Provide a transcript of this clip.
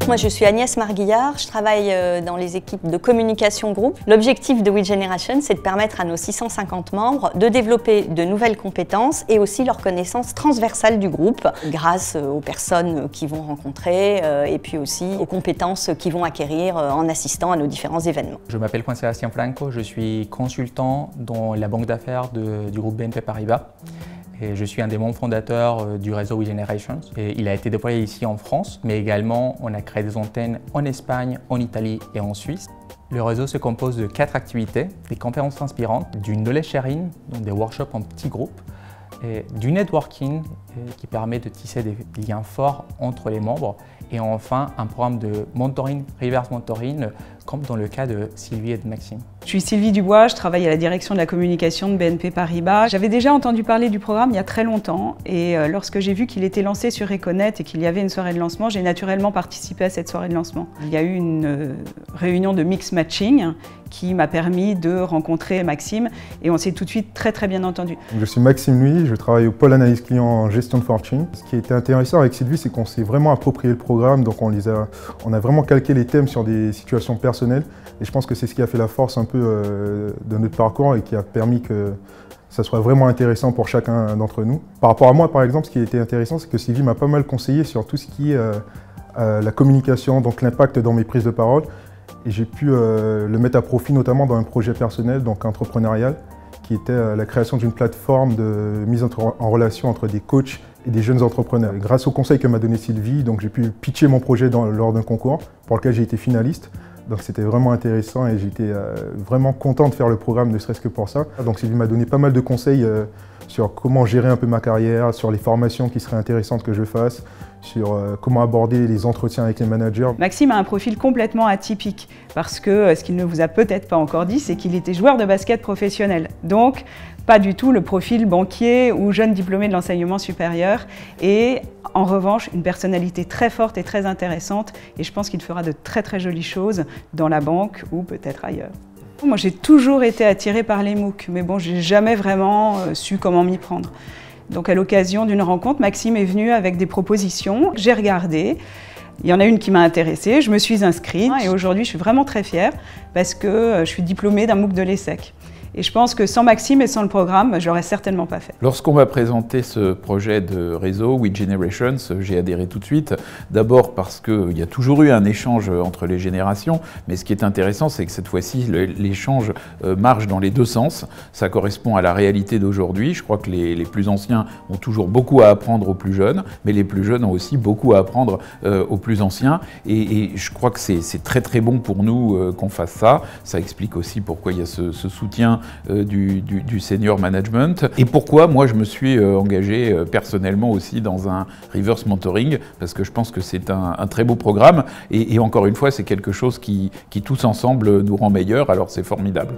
Moi, je suis Agnès Marguillard, je travaille dans les équipes de communication groupe. L'objectif de WeGeneration, c'est de permettre à nos 650 membres de développer de nouvelles compétences et aussi leur connaissance transversale du groupe grâce aux personnes qu'ils vont rencontrer et puis aussi aux compétences qu'ils vont acquérir en assistant à nos différents événements. Je m'appelle Juan Sebastián Franco, je suis consultant dans la banque d'affaires du groupe BNP Paribas. Et je suis un des membres fondateurs du réseau WeGeneration. Il a été déployé ici en France, mais également on a créé des antennes en Espagne, en Italie et en Suisse. Le réseau se compose de 4 activités, des conférences inspirantes, du knowledge sharing, donc des workshops en petits groupes, et du networking qui permet de tisser des liens forts entre les membres, et enfin un programme de mentoring, reverse mentoring, comme dans le cas de Sylvie et de Maxime. Je suis Sylvie Dubois, je travaille à la direction de la communication de BNP Paribas. J'avais déjà entendu parler du programme il y a très longtemps et lorsque j'ai vu qu'il était lancé sur Econet et qu'il y avait une soirée de lancement, j'ai naturellement participé à cette soirée de lancement. Il y a eu une réunion de mix matching qui m'a permis de rencontrer Maxime et on s'est tout de suite très bien entendu. Je suis Maxime Nuy, je travaille au pôle analyse client en gestion de fortune. Ce qui était intéressant avec Sylvie, c'est qu'on s'est vraiment approprié le programme, donc on a vraiment calqué les thèmes sur des situations personnelles et je pense que c'est ce qui a fait la force un peu de notre parcours et qui a permis que ça soit vraiment intéressant pour chacun d'entre nous. Par rapport à moi, par exemple, ce qui a été intéressant, c'est que Sylvie m'a pas mal conseillé sur tout ce qui est la communication, donc l'impact dans mes prises de parole. Et j'ai pu le mettre à profit notamment dans un projet personnel, donc entrepreneurial, qui était la création d'une plateforme de mise en relation entre des coachs et des jeunes entrepreneurs. Et grâce aux conseils que m'a donné Sylvie, donc j'ai pu pitcher mon projet lors d'un concours pour lequel j'ai été finaliste. Donc c'était vraiment intéressant et j'étais vraiment content de faire le programme, ne serait-ce que pour ça. Donc Sylvie m'a donné pas mal de conseils sur comment gérer un peu ma carrière, sur les formations qui seraient intéressantes que je fasse, sur comment aborder les entretiens avec les managers. Maxime a un profil complètement atypique parce que ce qu'il ne vous a peut-être pas encore dit, c'est qu'il était joueur de basket professionnel. Donc pas du tout le profil banquier ou jeune diplômé de l'enseignement supérieur et en revanche une personnalité très forte et très intéressante et je pense qu'il fera de très jolies choses dans la banque ou peut-être ailleurs. Moi j'ai toujours été attirée par les MOOC mais bon j'ai jamais vraiment su comment m'y prendre. Donc à l'occasion d'une rencontre, Maxime est venu avec des propositions, j'ai regardé. Il y en a une qui m'a intéressée, je me suis inscrite et aujourd'hui je suis vraiment très fière parce que je suis diplômée d'un MOOC de l'ESSEC. Et je pense que sans Maxime et sans le programme, je l'aurais certainement pas fait. Lorsqu'on m'a présenté ce projet de réseau, WeGeneration, j'ai adhéré tout de suite. D'abord parce qu'il y a toujours eu un échange entre les générations, mais ce qui est intéressant, c'est que cette fois-ci, l'échange marche dans les deux sens. Ça correspond à la réalité d'aujourd'hui. Je crois que les plus anciens ont toujours beaucoup à apprendre aux plus jeunes, mais les plus jeunes ont aussi beaucoup à apprendre aux plus anciens. Et je crois que c'est très bon pour nous qu'on fasse ça. Ça explique aussi pourquoi il y a ce soutien du senior management et pourquoi moi je me suis engagé personnellement aussi dans un reverse mentoring parce que je pense que c'est un très beau programme et encore une fois c'est quelque chose qui tous ensemble nous rend meilleurs, alors c'est formidable.